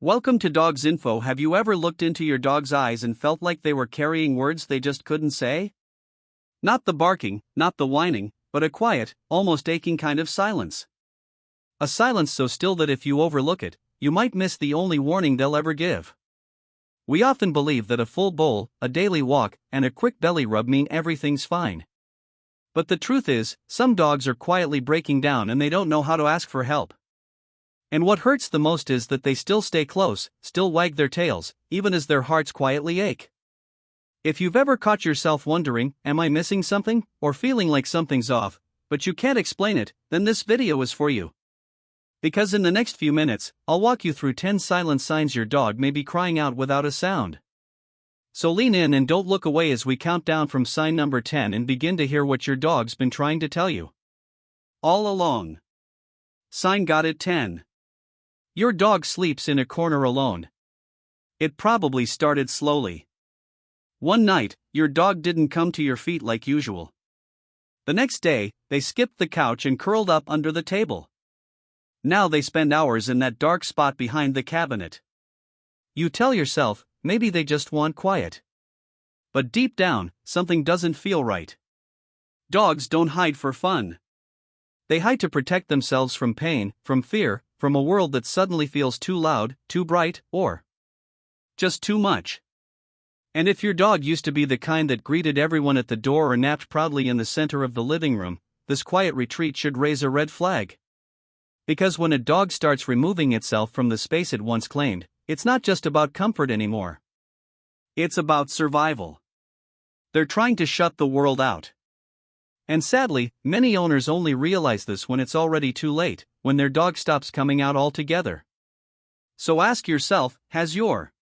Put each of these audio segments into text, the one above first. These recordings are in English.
Welcome to Dogs Info. Have you ever looked into your dog's eyes and felt like they were carrying words they just couldn't say? Not the barking, not the whining, but a quiet, almost aching kind of silence. A silence so still that if you overlook it, you might miss the only warning they'll ever give. We often believe that a full bowl, a daily walk, and a quick belly rub mean everything's fine. But the truth is, some dogs are quietly breaking down and they don't know how to ask for help. And what hurts the most is that they still stay close, still wag their tails, even as their hearts quietly ache. If you've ever caught yourself wondering, am I missing something, or feeling like something's off, but you can't explain it, then this video is for you. Because in the next few minutes, I'll walk you through 10 silent signs your dog may be crying out without a sound. So lean in and don't look away as we count down from sign number 10 and begin to hear what your dog's been trying to tell you all along. Sign got it 10. Your dog sleeps in a corner alone. It probably started slowly. One night, your dog didn't come to your feet like usual. The next day, they skipped the couch and curled up under the table. Now they spend hours in that dark spot behind the cabinet. You tell yourself, maybe they just want quiet. But deep down, something doesn't feel right. Dogs don't hide for fun. They hide to protect themselves from pain, from fear, from a world that suddenly feels too loud, too bright, or just too much. And if your dog used to be the kind that greeted everyone at the door or napped proudly in the center of the living room, this quiet retreat should raise a red flag. Because when a dog starts removing itself from the space it once claimed, it's not just about comfort anymore. It's about survival. They're trying to shut the world out. And sadly, many owners only realize this when it's already too late, when their dog stops coming out altogether. So ask yourself, has your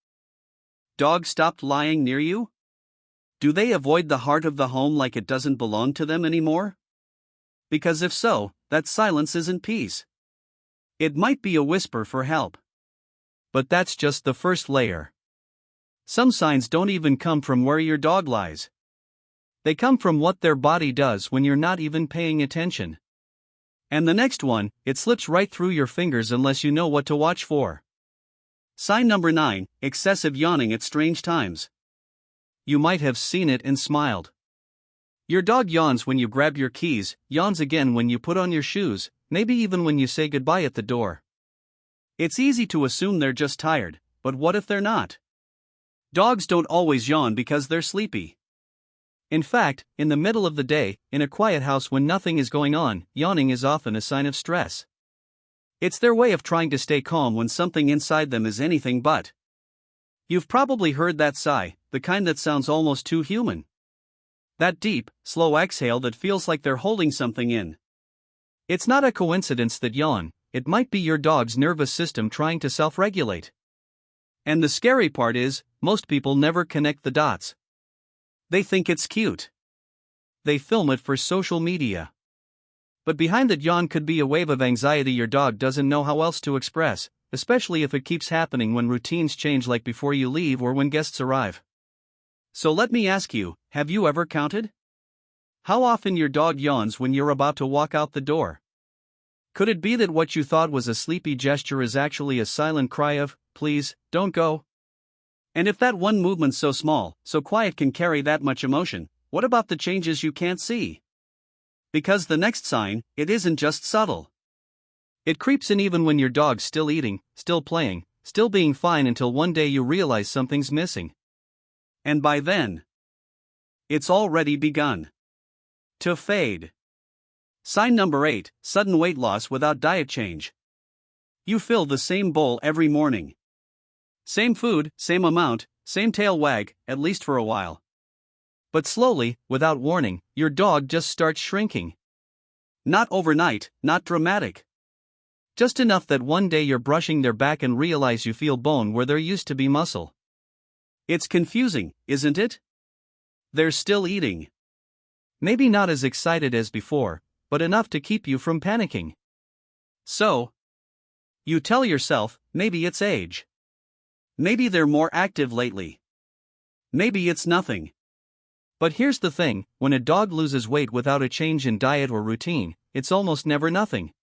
dog stopped lying near you? Do they avoid the heart of the home like it doesn't belong to them anymore? Because if so, that silence isn't peace. It might be a whisper for help. But that's just the first layer. Some signs don't even come from where your dog lies. They come from what their body does when you're not even paying attention. And the next one, it slips right through your fingers unless you know what to watch for. Sign number 9, excessive yawning at strange times. You might have seen it and smiled. Your dog yawns when you grab your keys, yawns again when you put on your shoes, maybe even when you say goodbye at the door. It's easy to assume they're just tired, but what if they're not? Dogs don't always yawn because they're sleepy. In fact, in the middle of the day, in a quiet house when nothing is going on, yawning is often a sign of stress. It's their way of trying to stay calm when something inside them is anything but. You've probably heard that sigh, the kind that sounds almost too human. That deep, slow exhale that feels like they're holding something in. It's not a coincidence that yawn, it might be your dog's nervous system trying to self-regulate. And the scary part is, most people never connect the dots. They think it's cute. They film it for social media. But behind that yawn could be a wave of anxiety your dog doesn't know how else to express, especially if it keeps happening when routines change like before you leave or when guests arrive. So let me ask you, have you ever counted how often your dog yawns when you're about to walk out the door? Could it be that what you thought was a sleepy gesture is actually a silent cry of, please, don't go? And if that one movement so small, so quiet can carry that much emotion, what about the changes you can't see? Because the next sign, it isn't just subtle. It creeps in even when your dog's still eating, still playing, still being fine until one day you realize something's missing. And by then, it's already begun to fade. Sign number 8, sudden weight loss without diet change. You fill the same bowl every morning. Same food, same amount, same tail wag, at least for a while. But slowly, without warning, your dog just starts shrinking. Not overnight, not dramatic. Just enough that one day you're brushing their back and realize you feel bone where there used to be muscle. It's confusing, isn't it? They're still eating. Maybe not as excited as before, but enough to keep you from panicking. So, you tell yourself, maybe it's age. Maybe they're more active lately. Maybe it's nothing. But here's the thing, when a dog loses weight without a change in diet or routine, it's almost never nothing.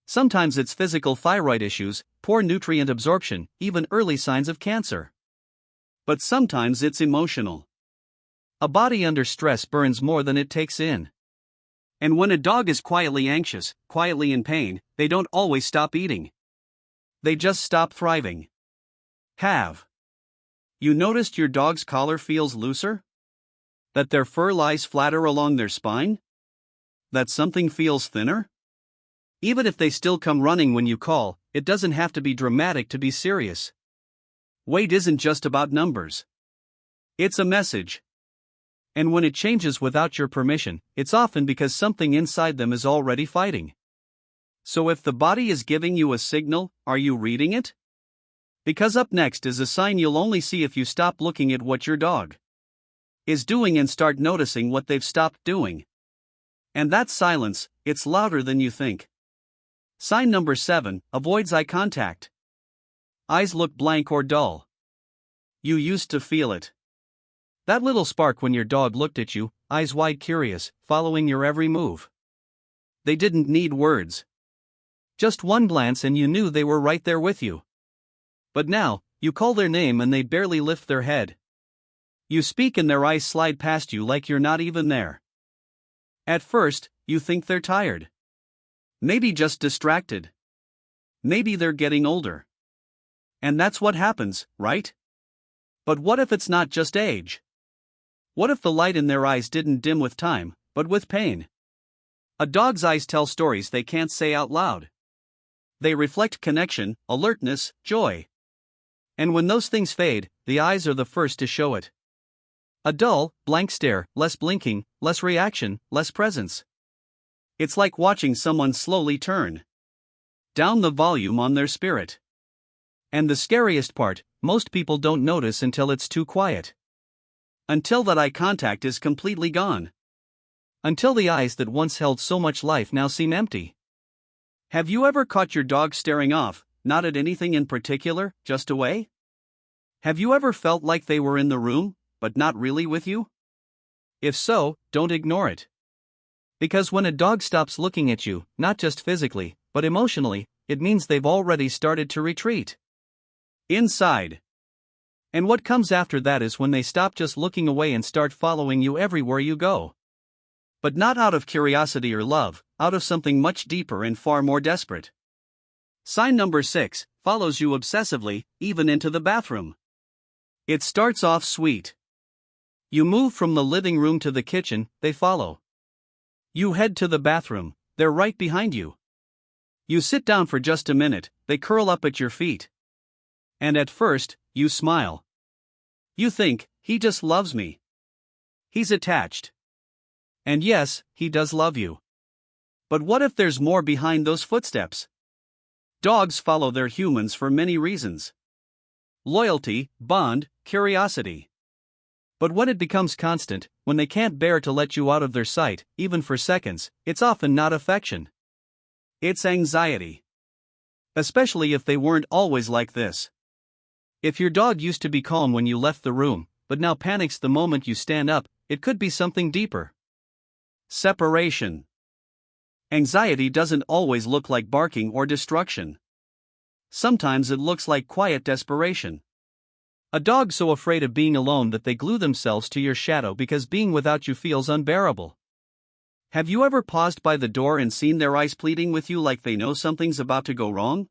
Sometimes it's physical thyroid issues, poor nutrient absorption, even early signs of cancer. But sometimes it's emotional. A body under stress burns more than it takes in. And when a dog is quietly anxious, quietly in pain, they don't always stop eating. They just stop thriving. Have you noticed your dog's collar feels looser? That their fur lies flatter along their spine? That something feels thinner? Even if they still come running when you call, it doesn't have to be dramatic to be serious. Weight isn't just about numbers. It's a message. And when it changes without your permission, it's often because something inside them is already fighting. So if the body is giving you a signal, are you reading it? Because up next is a sign you'll only see if you stop looking at what your dog is doing and start noticing what they've stopped doing. And that silence, it's louder than you think. Sign number 7, avoids eye contact. Eyes look blank or dull. You used to feel it. That little spark when your dog looked at you, eyes wide curious, following your every move. They didn't need words. Just one glance and you knew they were right there with you. But now, you call their name and they barely lift their head. You speak and their eyes slide past you like you're not even there. At first, you think they're tired. Maybe just distracted. Maybe they're getting older. And that's what happens, right? But what if it's not just age? What if the light in their eyes didn't dim with time, but with pain? A dog's eyes tell stories they can't say out loud. They reflect connection, alertness, joy. And when those things fade, the eyes are the first to show it. A dull, blank stare, less blinking, less reaction, less presence. It's like watching someone slowly turn down the volume on their spirit. And the scariest part, most people don't notice until it's too quiet. Until that eye contact is completely gone. Until the eyes that once held so much life now seem empty. Have you ever caught your dog staring off, not at anything in particular, just away? Have you ever felt like they were in the room, but not really with you? If so, don't ignore it. Because when a dog stops looking at you, not just physically, but emotionally, it means they've already started to retreat. Inside. And what comes after that is when they stop just looking away and start following you everywhere you go. But not out of curiosity or love, out of something much deeper and far more desperate. Sign number 6, follows you obsessively, even into the bathroom. It starts off sweet. You move from the living room to the kitchen, they follow. You head to the bathroom, they're right behind you. You sit down for just a minute, they curl up at your feet. And at first, you smile. You think, he just loves me. He's attached. And yes, he does love you. But what if there's more behind those footsteps? Dogs follow their humans for many reasons. Loyalty, bond, curiosity. But when it becomes constant, when they can't bear to let you out of their sight, even for seconds, it's often not affection. It's anxiety. Especially if they weren't always like this. If your dog used to be calm when you left the room, but now panics the moment you stand up, it could be something deeper. Separation. Anxiety doesn't always look like barking or destruction. Sometimes it looks like quiet desperation. A dog so afraid of being alone that they glue themselves to your shadow because being without you feels unbearable. Have you ever paused by the door and seen their eyes pleading with you like they know something's about to go wrong?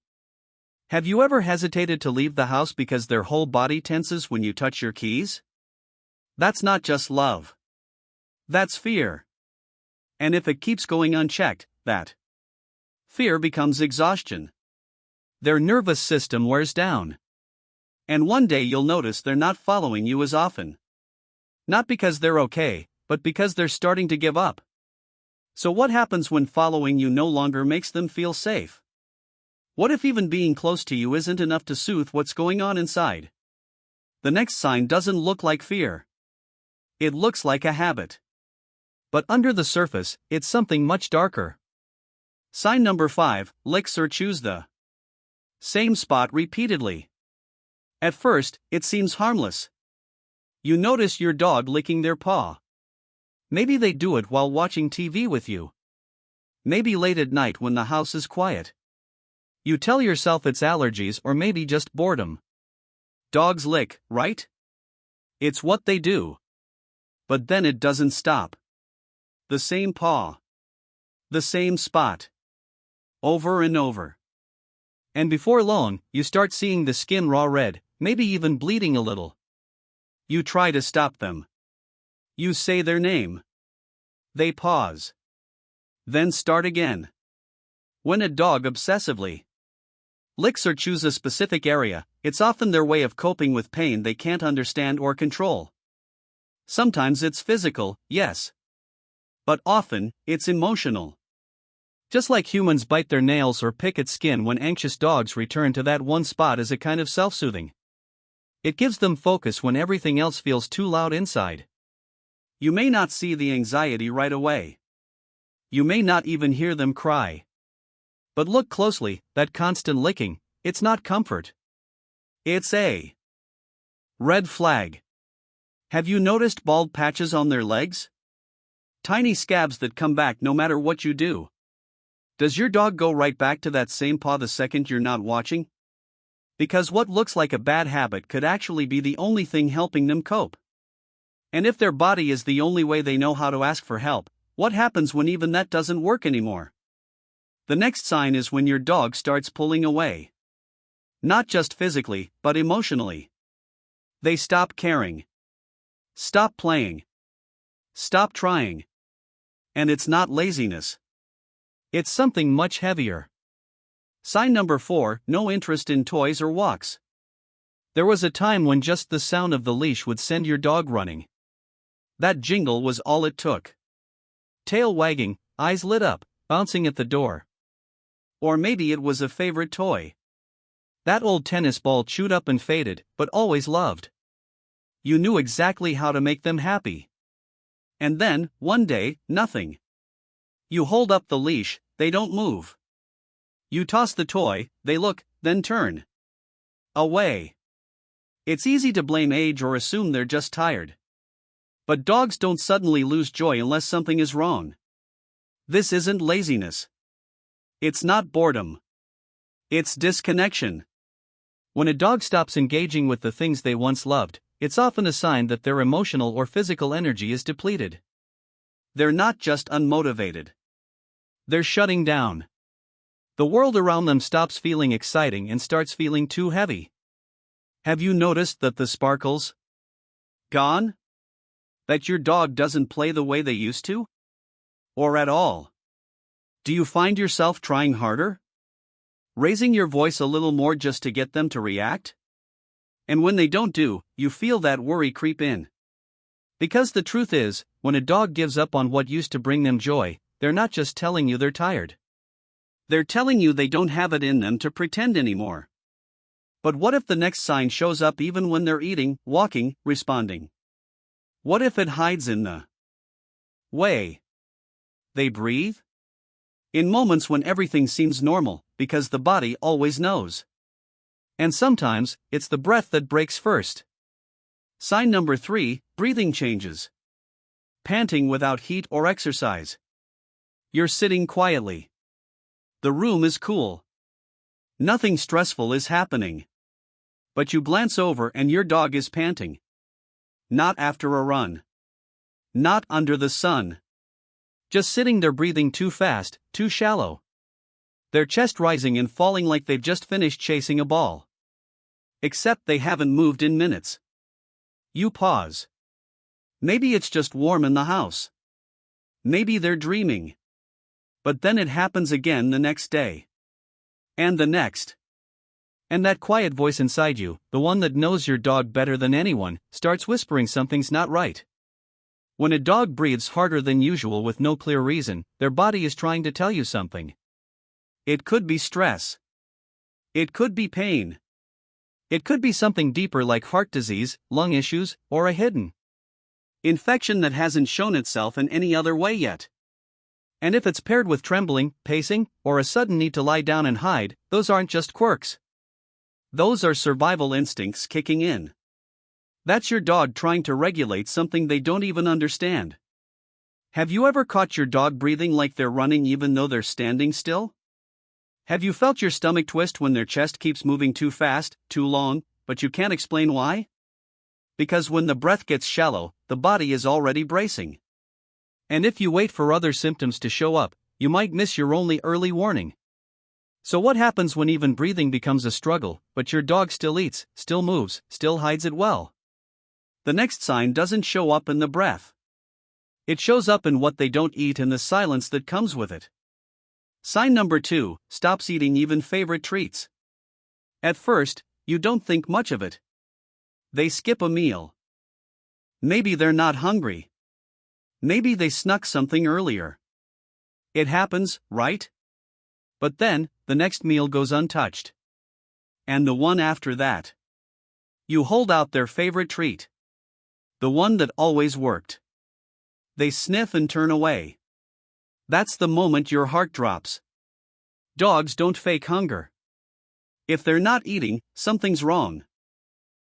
Have you ever hesitated to leave the house because their whole body tenses when you touch your keys? That's not just love. That's fear. And if it keeps going unchecked, that fear becomes exhaustion. Their nervous system wears down. And one day you'll notice they're not following you as often. Not because they're okay, but because they're starting to give up. So what happens when following you no longer makes them feel safe? What if even being close to you isn't enough to soothe what's going on inside? The next sign doesn't look like fear. It looks like a habit. But under the surface, it's something much darker. Sign number 5, licks or chews the same spot repeatedly. At first, it seems harmless. You notice your dog licking their paw. Maybe they do it while watching TV with you. Maybe late at night when the house is quiet. You tell yourself it's allergies or maybe just boredom. Dogs lick, right? It's what they do. But then it doesn't stop. The same paw. The same spot. Over and over. And before long, you start seeing the skin raw red, maybe even bleeding a little. You try to stop them. You say their name. They pause. Then start again. When a dog obsessively licks or chews a specific area, it's often their way of coping with pain they can't understand or control. Sometimes it's physical, yes. But often, it's emotional. Just like humans bite their nails or pick at skin when anxious dogs return to that one spot as a kind of self-soothing. It gives them focus when everything else feels too loud inside. You may not see the anxiety right away. You may not even hear them cry. But look closely, that constant licking, it's not comfort. It's a red flag. Have you noticed bald patches on their legs? Tiny scabs that come back no matter what you do. Does your dog go right back to that same paw the second you're not watching? Because what looks like a bad habit could actually be the only thing helping them cope. And if their body is the only way they know how to ask for help, what happens when even that doesn't work anymore? The next sign is when your dog starts pulling away. Not just physically, but emotionally. They stop caring. Stop playing. Stop trying. And it's not laziness. It's something much heavier. Sign number 4, no interest in toys or walks. There was a time when just the sound of the leash would send your dog running. That jingle was all it took. Tail wagging, eyes lit up, bouncing at the door. Or maybe it was a favorite toy. That old tennis ball chewed up and faded, but always loved. You knew exactly how to make them happy. And then, one day, nothing. You hold up the leash, they don't move. You toss the toy, they look, then turn away. It's easy to blame age or assume they're just tired. But dogs don't suddenly lose joy unless something is wrong. This isn't laziness. It's not boredom. It's disconnection. When a dog stops engaging with the things they once loved, it's often a sign that their emotional or physical energy is depleted. They're not just unmotivated. They're shutting down. The world around them stops feeling exciting and starts feeling too heavy. Have you noticed that the sparkle's gone? That your dog doesn't play the way they used to? Or at all? Do you find yourself trying harder? Raising your voice a little more just to get them to react? And when they don't do, you feel that worry creep in. Because the truth is, when a dog gives up on what used to bring them joy, they're not just telling you they're tired. They're telling you they don't have it in them to pretend anymore. But what if the next sign shows up even when they're eating, walking, responding? What if it hides in the way they breathe? In moments when everything seems normal, because the body always knows. And sometimes, it's the breath that breaks first. Sign number 3, breathing changes. Panting without heat or exercise. You're sitting quietly. The room is cool. Nothing stressful is happening. But you glance over and your dog is panting. Not after a run. Not under the sun. Just sitting there breathing too fast, too shallow. Their chest rising and falling like they've just finished chasing a ball. Except they haven't moved in minutes. You pause. Maybe it's just warm in the house. Maybe they're dreaming. But then it happens again the next day. And the next. And that quiet voice inside you, the one that knows your dog better than anyone, starts whispering something's not right. When a dog breathes harder than usual with no clear reason, their body is trying to tell you something. It could be stress. It could be pain. It could be something deeper like heart disease, lung issues, or a hidden infection that hasn't shown itself in any other way yet. And if it's paired with trembling, pacing, or a sudden need to lie down and hide, those aren't just quirks. Those are survival instincts kicking in. That's your dog trying to regulate something they don't even understand. Have you ever caught your dog breathing like they're running even though they're standing still? Have you felt your stomach twist when their chest keeps moving too fast, too long, but you can't explain why? Because when the breath gets shallow, the body is already bracing. And if you wait for other symptoms to show up, you might miss your only early warning. So what happens when even breathing becomes a struggle, but your dog still eats, still moves, still hides it well? The next sign doesn't show up in the breath. It shows up in what they don't eat and the silence that comes with it. Sign number 2, stops eating even favorite treats. At first, you don't think much of it. They skip a meal. Maybe they're not hungry. Maybe they snuck something earlier. It happens, right? But then, the next meal goes untouched. And the one after that. You hold out their favorite treat. The one that always worked. They sniff and turn away. That's the moment your heart drops. Dogs don't fake hunger. If they're not eating, something's wrong.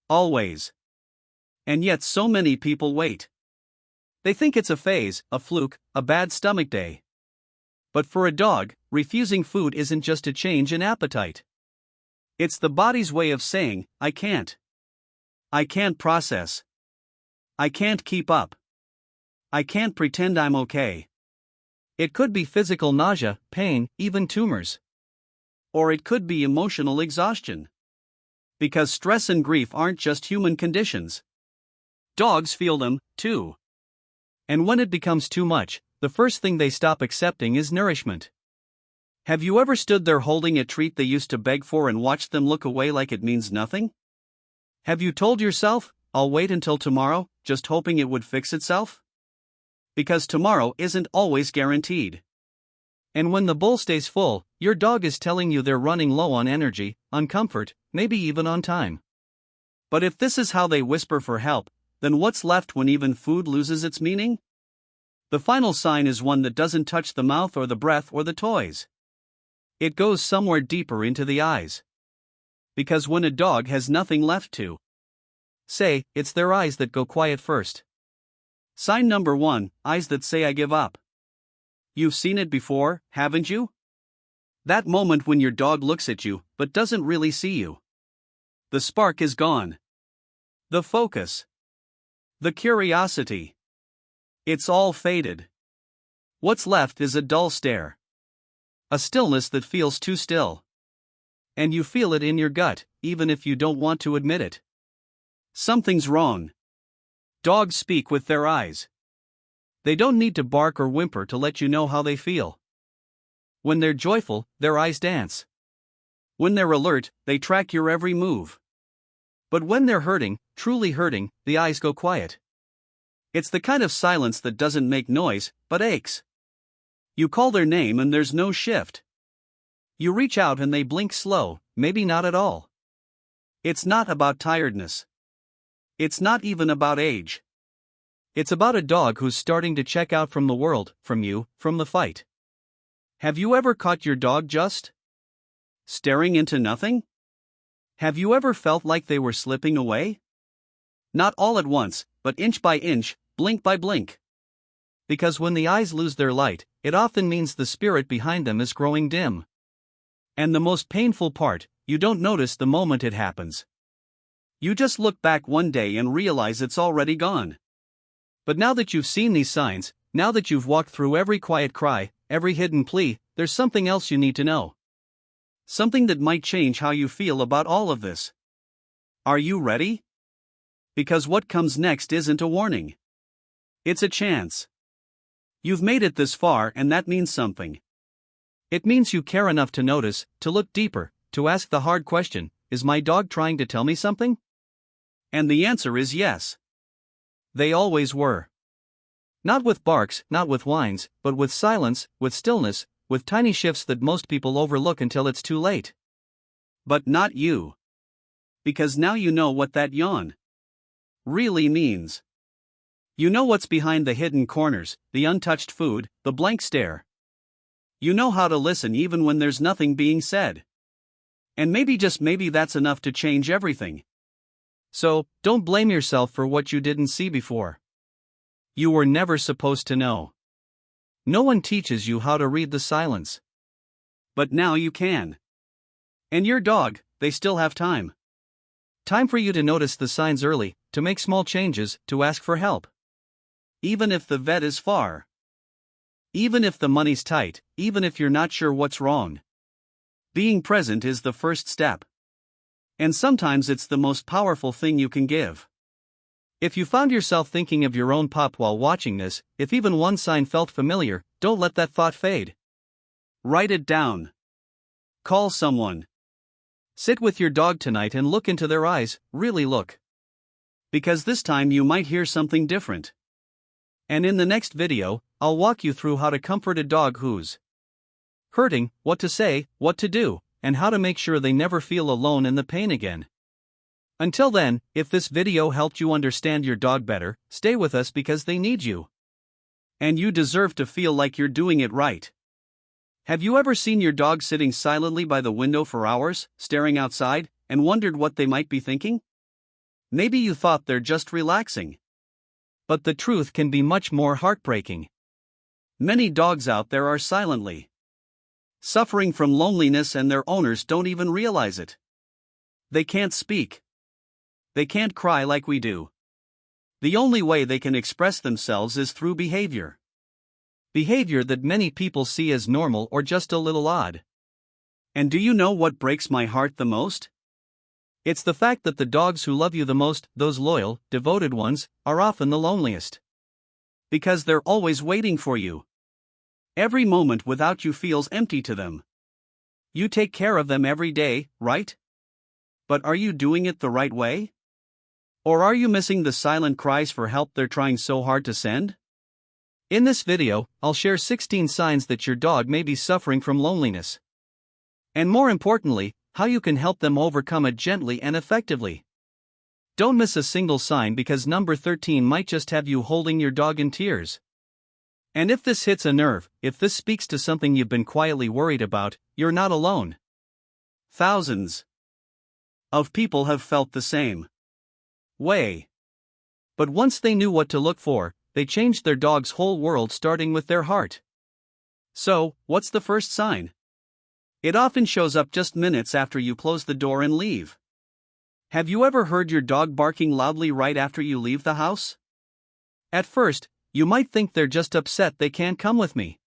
Always. And yet so many people wait. They think it's a phase, a fluke, a bad stomach day. But for a dog, refusing food isn't just a change in appetite. It's the body's way of saying, I can't. I can't process. I can't keep up. I can't pretend I'm okay. It could be physical nausea, pain, even tumors. Or it could be emotional exhaustion. Because stress and grief aren't just human conditions. Dogs feel them, too. And when it becomes too much, the first thing they stop accepting is nourishment. Have you ever stood there holding a treat they used to beg for and watched them look away like it means nothing? Have you told yourself, I'll wait until tomorrow, just hoping it would fix itself? Because tomorrow isn't always guaranteed. And when the bowl stays full, your dog is telling you they're running low on energy, on comfort, maybe even on time. But if this is how they whisper for help, then what's left when even food loses its meaning? The final sign is one that doesn't touch the mouth or the breath or the toys. It goes somewhere deeper into the eyes. Because when a dog has nothing left to say, it's their eyes that go quiet first. Sign number 1, eyes that say I give up. You've seen it before, haven't you? That moment when your dog looks at you, but doesn't really see you. The spark is gone. The focus. The curiosity. It's all faded. What's left is a dull stare. A stillness that feels too still. And you feel it in your gut, even if you don't want to admit it. Something's wrong. Dogs speak with their eyes. They don't need to bark or whimper to let you know how they feel. When they're joyful, their eyes dance. When they're alert, they track your every move. But when they're hurting, truly hurting, the eyes go quiet. It's the kind of silence that doesn't make noise, but aches. You call their name and there's no shift. You reach out and they blink slow, maybe not at all. It's not about tiredness. It's not even about age. It's about a dog who's starting to check out from the world, from you, from the fight. Have you ever caught your dog just staring into nothing? Have you ever felt like they were slipping away? Not all at once, but inch by inch, blink by blink. Because when the eyes lose their light, it often means the spirit behind them is growing dim. And the most painful part, you don't notice the moment it happens. You just look back one day and realize it's already gone. But now that you've seen these signs, now that you've walked through every quiet cry, every hidden plea, there's something else you need to know. Something that might change how you feel about all of this. Are you ready? Because what comes next isn't a warning. It's a chance. You've made it this far and that means something. It means you care enough to notice, to look deeper, to ask the hard question, is my dog trying to tell me something? And the answer is yes. They always were. Not with barks, not with whines, but with silence, with stillness, with tiny shifts that most people overlook until it's too late. But not you. Because now you know what that yawn really means. You know what's behind the hidden corners, the untouched food, the blank stare. You know how to listen even when there's nothing being said. And maybe just maybe that's enough to change everything. So, don't blame yourself for what you didn't see before. You were never supposed to know. No one teaches you how to read the silence. But now you can. And your dog, they still have time. Time for you to notice the signs early, to make small changes, to ask for help. Even if the vet is far. Even if the money's tight, even if you're not sure what's wrong. Being present is the first step. And sometimes it's the most powerful thing you can give. If you found yourself thinking of your own pup while watching this, if even one sign felt familiar, don't let that thought fade. Write it down. Call someone. Sit with your dog tonight and look into their eyes, really look. Because this time you might hear something different. And in the next video, I'll walk you through how to comfort a dog who's hurting, what to say, what to do, and how to make sure they never feel alone in the pain again. Until then, if this video helped you understand your dog better, stay with us because they need you. And you deserve to feel like you're doing it right. Have you ever seen your dog sitting silently by the window for hours, staring outside, and wondered what they might be thinking? Maybe you thought they're just relaxing. But the truth can be much more heartbreaking. Many dogs out there are silently suffering from loneliness and their owners don't even realize it. They can't speak. They can't cry like we do. The only way they can express themselves is through behavior. Behavior that many people see as normal or just a little odd. And do you know what breaks my heart the most? It's the fact that the dogs who love you the most, those loyal, devoted ones, are often the loneliest. Because they're always waiting for you. Every moment without you feels empty to them. You take care of them every day, right? But are you doing it the right way? Or are you missing the silent cries for help they're trying so hard to send? In this video, I'll share 16 signs that your dog may be suffering from loneliness. And more importantly, how you can help them overcome it gently and effectively. Don't miss a single sign because number 13 might just have you holding your dog in tears. And if this hits a nerve, if this speaks to something you've been quietly worried about, you're not alone. Thousands of people have felt the same way. But once they knew what to look for, they changed their dog's whole world starting with their heart. So, what's the first sign? It often shows up just minutes after you close the door and leave. Have you ever heard your dog barking loudly right after you leave the house? At first, you might think they're just upset they can't come with me.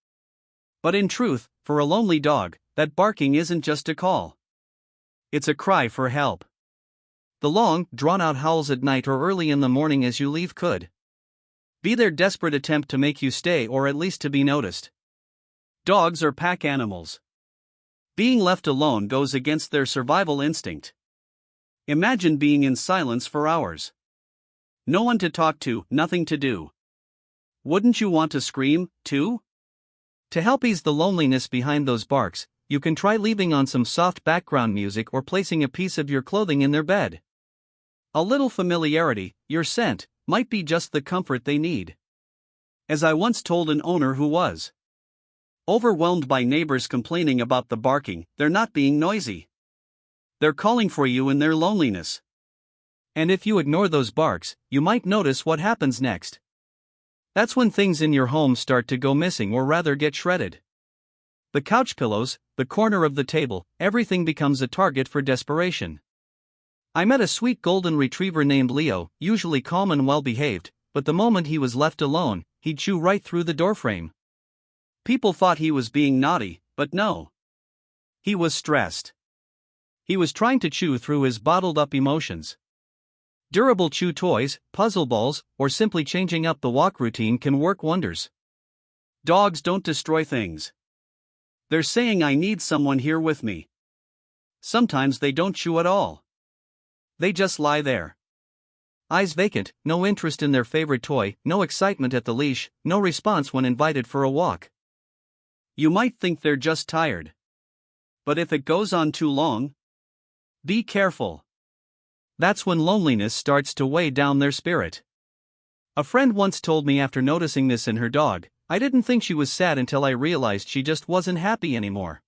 But in truth, for a lonely dog, that barking isn't just a call. It's a cry for help. The long, drawn-out howls at night or early in the morning as you leave could be their desperate attempt to make you stay or at least to be noticed. Dogs are pack animals. Being left alone goes against their survival instinct. Imagine being in silence for hours. No one to talk to, nothing to do. Wouldn't you want to scream, too? To help ease the loneliness behind those barks, you can try leaving on some soft background music or placing a piece of your clothing in their bed. A little familiarity, your scent, might be just the comfort they need. As I once told an owner who was overwhelmed by neighbors complaining about the barking, they're not being noisy. They're calling for you in their loneliness. And if you ignore those barks, you might notice what happens next. That's when things in your home start to go missing or rather get shredded. The couch pillows, the corner of the table, everything becomes a target for desperation. I met a sweet golden retriever named Leo, usually calm and well-behaved, but the moment he was left alone, he'd chew right through the doorframe. People thought he was being naughty, but no. He was stressed. He was trying to chew through his bottled-up emotions. Durable chew toys, puzzle balls, or simply changing up the walk routine can work wonders. Dogs don't destroy things. They're saying I need someone here with me. Sometimes they don't chew at all. They just lie there. Eyes vacant, no interest in their favorite toy, no excitement at the leash, no response when invited for a walk. You might think they're just tired. But if it goes on too long, be careful. That's when loneliness starts to weigh down their spirit. A friend once told me after noticing this in her dog, I didn't think she was sad until I realized she just wasn't happy anymore.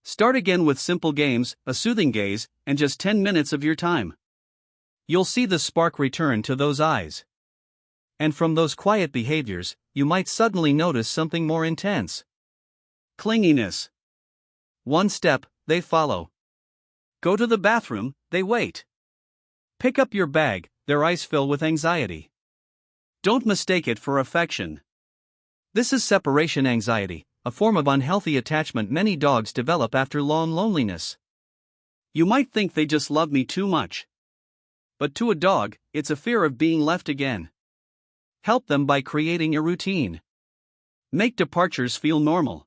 Start again with simple games, a soothing gaze, and just 10 minutes of your time. You'll see the spark return to those eyes. And from those quiet behaviors, you might suddenly notice something more intense. Clinginess. One step, they follow. Go to the bathroom, they wait. Pick up your bag, their eyes fill with anxiety. Don't mistake it for affection. This is separation anxiety, a form of unhealthy attachment many dogs develop after long loneliness. You might think they just love me too much. But to a dog, it's a fear of being left again. Help them by creating a routine. Make departures feel normal.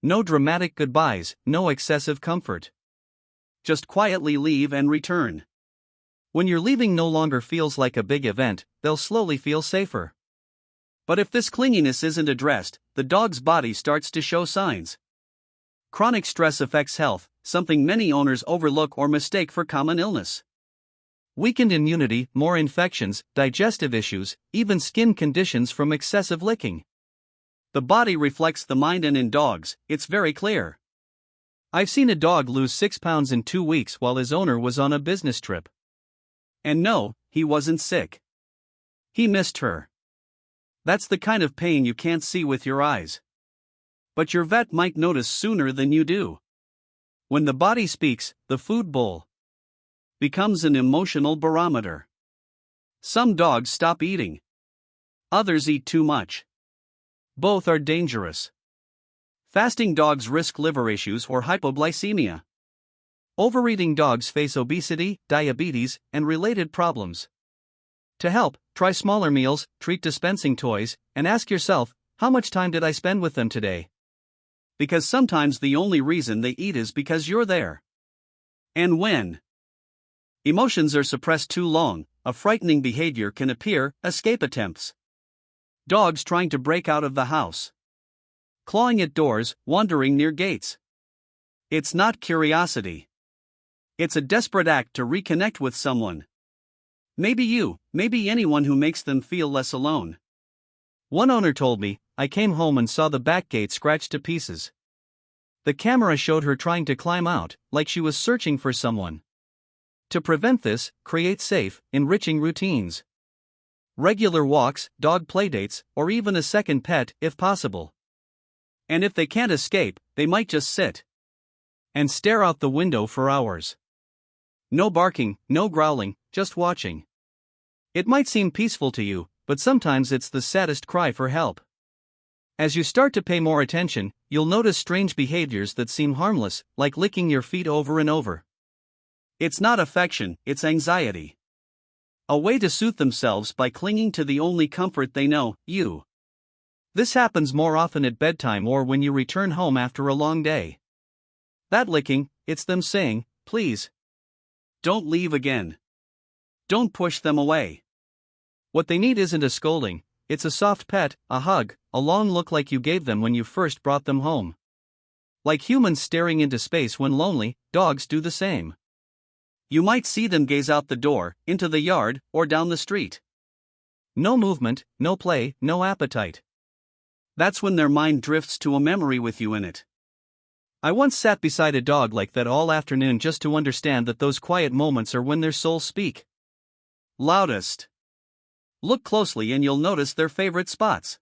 No dramatic goodbyes, no excessive comfort. Just quietly leave and return. When your leaving no longer feels like a big event, they'll slowly feel safer. But if this clinginess isn't addressed, the dog's body starts to show signs. Chronic stress affects health, something many owners overlook or mistake for common illness. Weakened immunity, more infections, digestive issues, even skin conditions from excessive licking. The body reflects the mind, and in dogs, it's very clear. I've seen a dog lose 6 pounds in 2 weeks while his owner was on a business trip. And no, he wasn't sick. He missed her. That's the kind of pain you can't see with your eyes. But your vet might notice sooner than you do. When the body speaks, the food bowl becomes an emotional barometer. Some dogs stop eating. Others eat too much. Both are dangerous. Fasting dogs risk liver issues or hypoglycemia. Overeating dogs face obesity, diabetes, and related problems. To help, try smaller meals, treat dispensing toys, and ask yourself, how much time did I spend with them today? Because sometimes the only reason they eat is because you're there. And when emotions are suppressed too long, a frightening behavior can appear: escape attempts. Dogs trying to break out of the house. Clawing at doors, wandering near gates. It's not curiosity. It's a desperate act to reconnect with someone. Maybe you, maybe anyone who makes them feel less alone. One owner told me, I came home and saw the back gate scratched to pieces. The camera showed her trying to climb out, like she was searching for someone. To prevent this, create safe, enriching routines. Regular walks, dog playdates, or even a second pet, if possible. And if they can't escape, they might just sit and stare out the window for hours. No barking, no growling, just watching. It might seem peaceful to you, but sometimes it's the saddest cry for help. As you start to pay more attention, you'll notice strange behaviors that seem harmless, like licking your feet over and over. It's not affection, it's anxiety. A way to soothe themselves by clinging to the only comfort they know, you. This happens more often at bedtime or when you return home after a long day. That licking, it's them saying, please. Don't leave again. Don't push them away. What they need isn't a scolding, it's a soft pet, a hug, a long look like you gave them when you first brought them home. Like humans staring into space when lonely, dogs do the same. You might see them gaze out the door, into the yard, or down the street. No movement, no play, no appetite. That's when their mind drifts to a memory with you in it. I once sat beside a dog like that all afternoon just to understand that those quiet moments are when their souls speak loudest. Look closely and you'll notice their favorite spots.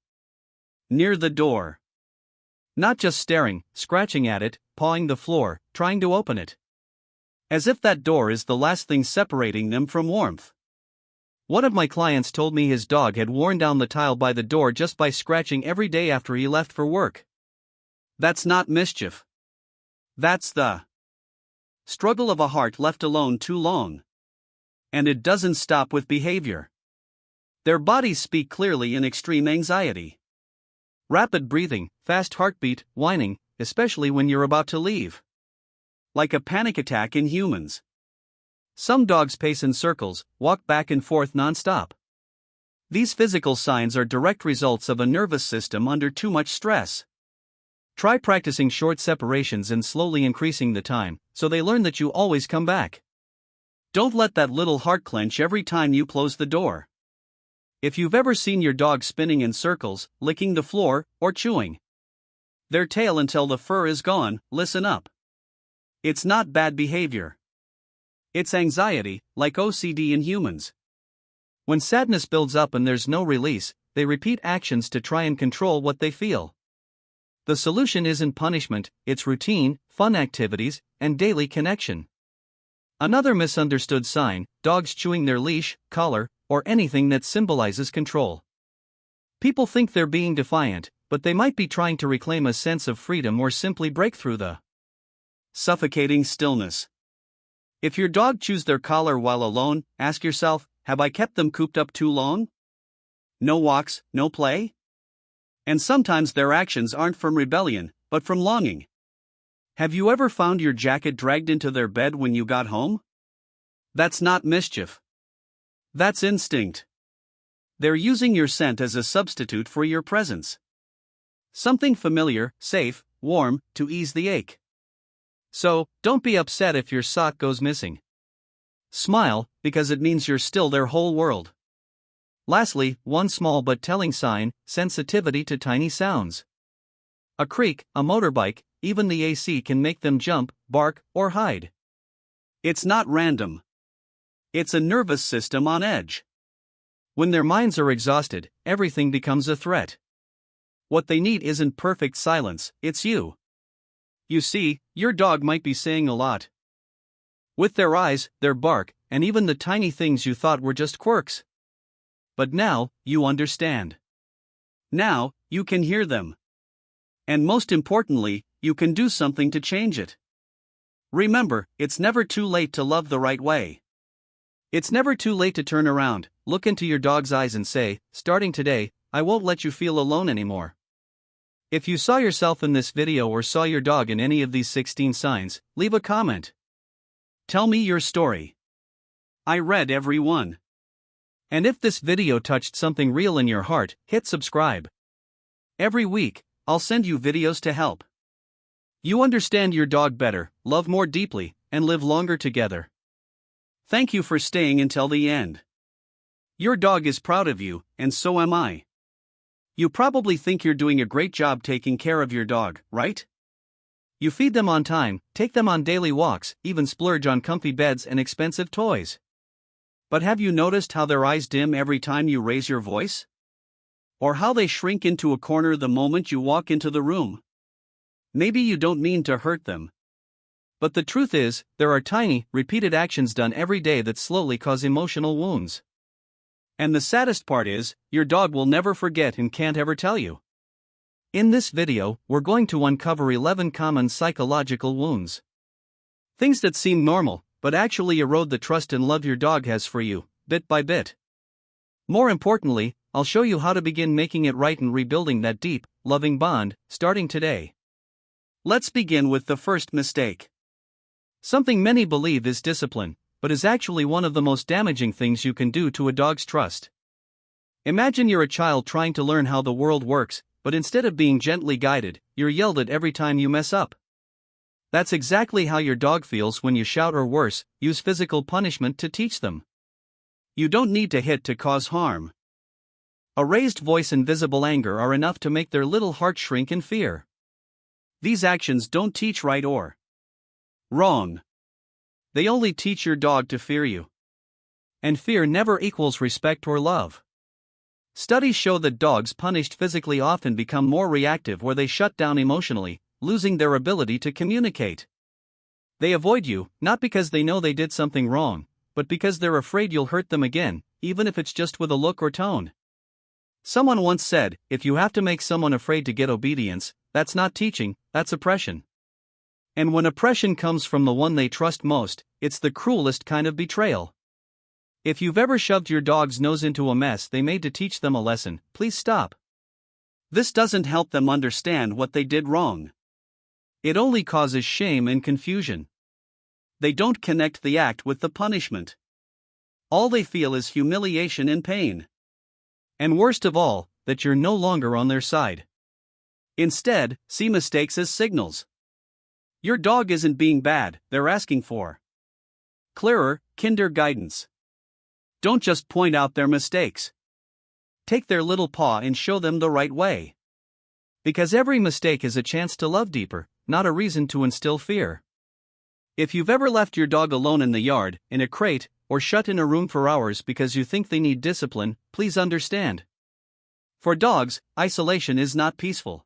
Near the door. Not just staring, scratching at it, pawing the floor, trying to open it. As if that door is the last thing separating them from warmth. One of my clients told me his dog had worn down the tile by the door just by scratching every day after he left for work. That's not mischief. That's the struggle of a heart left alone too long. And it doesn't stop with behavior. Their bodies speak clearly in extreme anxiety. Rapid breathing, fast heartbeat, whining, especially when you're about to leave. Like a panic attack in humans. Some dogs pace in circles, walk back and forth nonstop. These physical signs are direct results of a nervous system under too much stress. Try practicing short separations and slowly increasing the time, so they learn that you always come back. Don't let that little heart clench every time you close the door. If you've ever seen your dog spinning in circles, licking the floor, or chewing their tail until the fur is gone, listen up. It's not bad behavior. It's anxiety, like OCD in humans. When sadness builds up and there's no release, they repeat actions to try and control what they feel. The solution isn't punishment, it's routine, fun activities, and daily connection. Another misunderstood sign: dogs chewing their leash, collar, or anything that symbolizes control. People think they're being defiant, but they might be trying to reclaim a sense of freedom or simply break through the suffocating stillness. If your dog chews their collar while alone, ask yourself, have I kept them cooped up too long? No walks, no play? And sometimes their actions aren't from rebellion, but from longing. Have you ever found your jacket dragged into their bed when you got home? That's not mischief. That's instinct. They're using your scent as a substitute for your presence. Something familiar, safe, warm, to ease the ache. So, don't be upset if your sock goes missing. Smile, because it means you're still their whole world. Lastly, one small but telling sign: sensitivity to tiny sounds. A creak, a motorbike, even the AC can make them jump, bark, or hide. It's not random. It's a nervous system on edge. When their minds are exhausted, everything becomes a threat. What they need isn't perfect silence, it's you. You see, your dog might be saying a lot. With their eyes, their bark, and even the tiny things you thought were just quirks. But now, you understand. Now, you can hear them. And most importantly, you can do something to change it. Remember, it's never too late to love the right way. It's never too late to turn around, look into your dog's eyes and say, starting today, I won't let you feel alone anymore. If you saw yourself in this video or saw your dog in any of these 16 signs, leave a comment. Tell me your story. I read every one. And if this video touched something real in your heart, hit subscribe. Every week, I'll send you videos to help you understand your dog better, love more deeply, and live longer together. Thank you for staying until the end. Your dog is proud of you, and so am I. You probably think you're doing a great job taking care of your dog, right? You feed them on time, take them on daily walks, even splurge on comfy beds and expensive toys. But have you noticed how their eyes dim every time you raise your voice? Or how they shrink into a corner the moment you walk into the room? Maybe you don't mean to hurt them. But the truth is, there are tiny, repeated actions done every day that slowly cause emotional wounds. And the saddest part is, your dog will never forget and can't ever tell you. In this video, we're going to uncover 11 common psychological wounds. Things that seem normal, but actually erode the trust and love your dog has for you, bit by bit. More importantly, I'll show you how to begin making it right and rebuilding that deep, loving bond, starting today. Let's begin with the first mistake. Something many believe is discipline, but is actually one of the most damaging things you can do to a dog's trust. Imagine you're a child trying to learn how the world works, but instead of being gently guided, you're yelled at every time you mess up. That's exactly how your dog feels when you shout or worse, use physical punishment to teach them. You don't need to hit to cause harm. A raised voice and visible anger are enough to make their little heart shrink in fear. These actions don't teach right or wrong. They only teach your dog to fear you. And fear never equals respect or love. Studies show that dogs punished physically often become more reactive or they shut down emotionally, losing their ability to communicate. They avoid you, not because they know they did something wrong, but because they're afraid you'll hurt them again, even if it's just with a look or tone. Someone once said, if you have to make someone afraid to get obedience, that's not teaching, that's oppression. And when oppression comes from the one they trust most, it's the cruelest kind of betrayal. If you've ever shoved your dog's nose into a mess they made to teach them a lesson, please stop. This doesn't help them understand what they did wrong. It only causes shame and confusion. They don't connect the act with the punishment. All they feel is humiliation and pain. And worst of all, that you're no longer on their side. Instead, see mistakes as signals. Your dog isn't being bad, they're asking for clearer, kinder guidance. Don't just point out their mistakes. Take their little paw and show them the right way. Because every mistake is a chance to love deeper, not a reason to instill fear. If you've ever left your dog alone in the yard, in a crate, or shut in a room for hours because you think they need discipline, please understand. For dogs, isolation is not peaceful.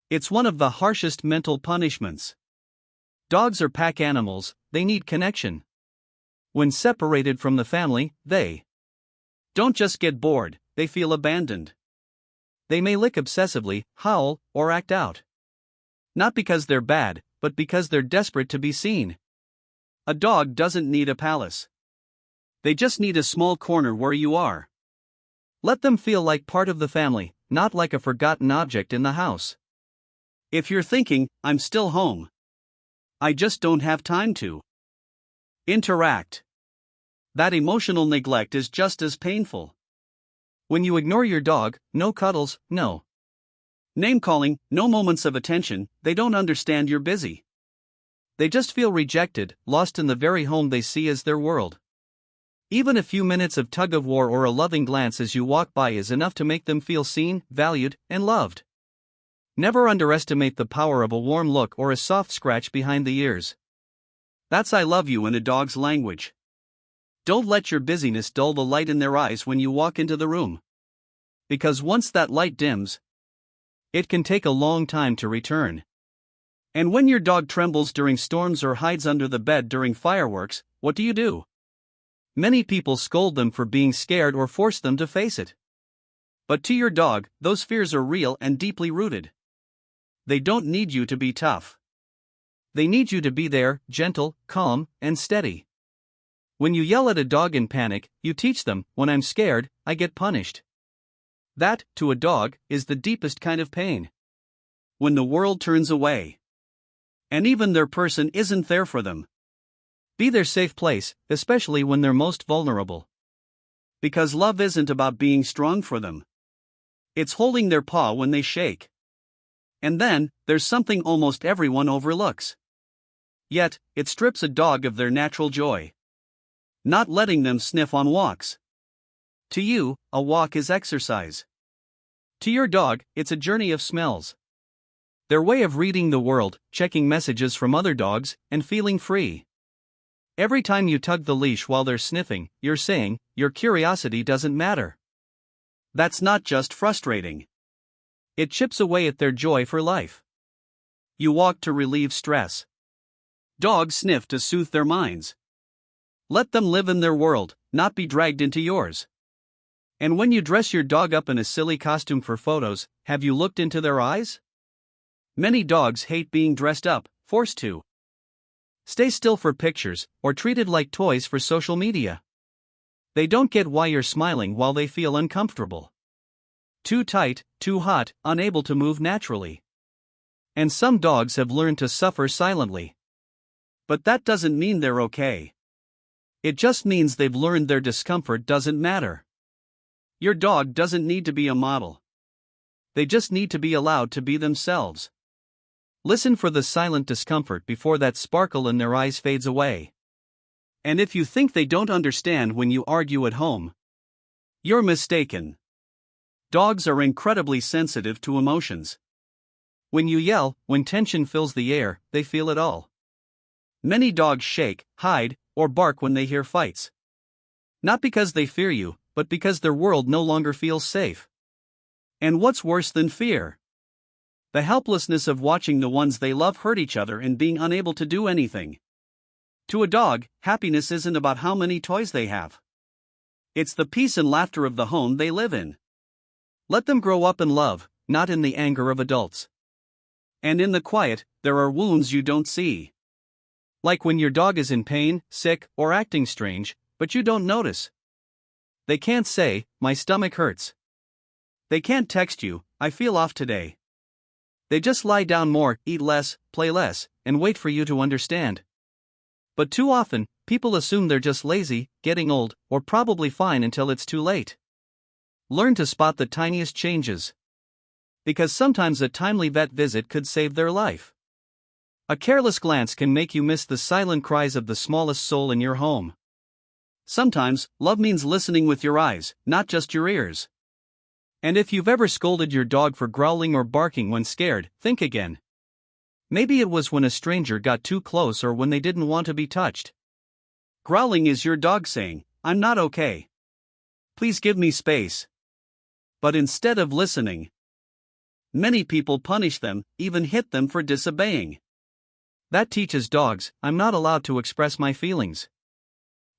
It's one of the harshest mental punishments. Dogs are pack animals, they need connection. When separated from the family, they don't just get bored, they feel abandoned. They may lick obsessively, howl, or act out. Not because they're bad, but because they're desperate to be seen. A dog doesn't need a palace. They just need a small corner where you are. Let them feel like part of the family, not like a forgotten object in the house. If you're thinking, I'm still home, I just don't have time to interact, that emotional neglect is just as painful. When you ignore your dog, no cuddles, no name-calling, no moments of attention, they don't understand you're busy. They just feel rejected, lost in the very home they see as their world. Even a few minutes of tug-of-war or a loving glance as you walk by is enough to make them feel seen, valued, and loved. Never underestimate the power of a warm look or a soft scratch behind the ears. That's I love you in a dog's language. Don't let your busyness dull the light in their eyes when you walk into the room. Because once that light dims, it can take a long time to return. And when your dog trembles during storms or hides under the bed during fireworks, what do? Many people scold them for being scared or force them to face it. But to your dog, those fears are real and deeply rooted. They don't need you to be tough. They need you to be there, gentle, calm, and steady. When you yell at a dog in panic, you teach them, when I'm scared, I get punished. That, to a dog, is the deepest kind of pain. When the world turns away, and even their person isn't there for them. Be their safe place, especially when they're most vulnerable. Because love isn't about being strong for them. It's holding their paw when they shake. And then, there's something almost everyone overlooks. Yet, it strips a dog of their natural joy. Not letting them sniff on walks. To you, a walk is exercise. To your dog, it's a journey of smells. Their way of reading the world, checking messages from other dogs, and feeling free. Every time you tug the leash while they're sniffing, you're saying, your curiosity doesn't matter. That's not just frustrating. It chips away at their joy for life. You walk to relieve stress. Dogs sniff to soothe their minds. Let them live in their world, not be dragged into yours. And when you dress your dog up in a silly costume for photos, have you looked into their eyes? Many dogs hate being dressed up, forced to stay still for pictures, or treated like toys for social media. They don't get why you're smiling while they feel uncomfortable. Too tight, too hot, unable to move naturally. And some dogs have learned to suffer silently. But that doesn't mean they're okay. It just means they've learned their discomfort doesn't matter. Your dog doesn't need to be a model. They just need to be allowed to be themselves. Listen for the silent discomfort before that sparkle in their eyes fades away. And if you think they don't understand when you argue at home, you're mistaken. Dogs are incredibly sensitive to emotions. When you yell, when tension fills the air, they feel it all. Many dogs shake, hide, or bark when they hear fights. Not because they fear you, but because their world no longer feels safe. And what's worse than fear? The helplessness of watching the ones they love hurt each other and being unable to do anything. To a dog, happiness isn't about how many toys they have. It's the peace and laughter of the home they live in. Let them grow up in love, not in the anger of adults. And in the quiet, there are wounds you don't see. Like when your dog is in pain, sick, or acting strange, but you don't notice. They can't say, my stomach hurts. They can't text you, I feel off today. They just lie down more, eat less, play less, and wait for you to understand. But too often, people assume they're just lazy, getting old, or probably fine until it's too late. Learn to spot the tiniest changes. Because sometimes a timely vet visit could save their life. A careless glance can make you miss the silent cries of the smallest soul in your home. Sometimes, love means listening with your eyes, not just your ears. And if you've ever scolded your dog for growling or barking when scared, think again. Maybe it was when a stranger got too close or when they didn't want to be touched. Growling is your dog saying, I'm not okay. Please give me space. But instead of listening, Many people punish them, even hit them for disobeying. That teaches dogs, I'm not allowed to express my feelings.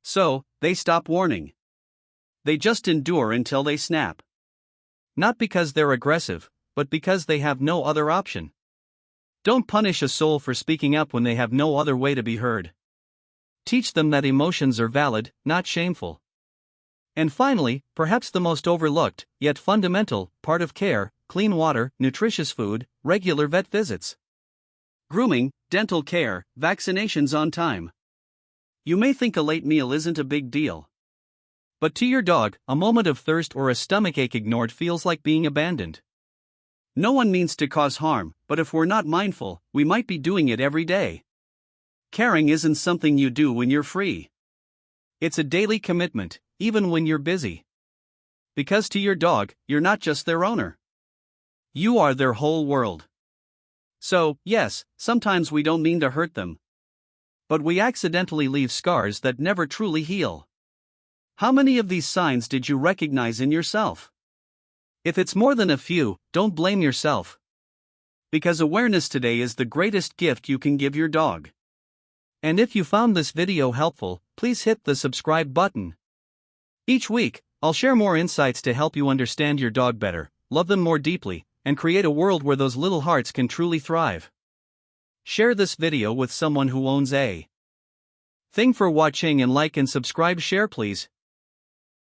So, they stop warning. They just endure until they snap. Not because they're aggressive, but because they have no other option. Don't punish a soul for speaking up when they have no other way to be heard. Teach them that emotions are valid, not shameful. And finally, perhaps the most overlooked, yet fundamental, part of care: clean water, nutritious food, regular vet visits. Grooming, dental care, vaccinations on time. You may think a late meal isn't a big deal. But to your dog, a moment of thirst or a stomachache ignored feels like being abandoned. No one means to cause harm, but if we're not mindful, we might be doing it every day. Caring isn't something you do when you're free. It's a daily commitment, even when you're busy. Because to your dog, you're not just their owner. You are their whole world. So, yes, sometimes we don't mean to hurt them. But we accidentally leave scars that never truly heal. How many of these signs did you recognize in yourself? If it's more than a few, don't blame yourself. Because awareness today is the greatest gift you can give your dog. And if you found this video helpful, please hit the subscribe button. Each week, I'll share more insights to help you understand your dog better, love them more deeply, and create a world where those little hearts can truly thrive. Share this video with someone who owns a thing for watching, and like and subscribe, share please.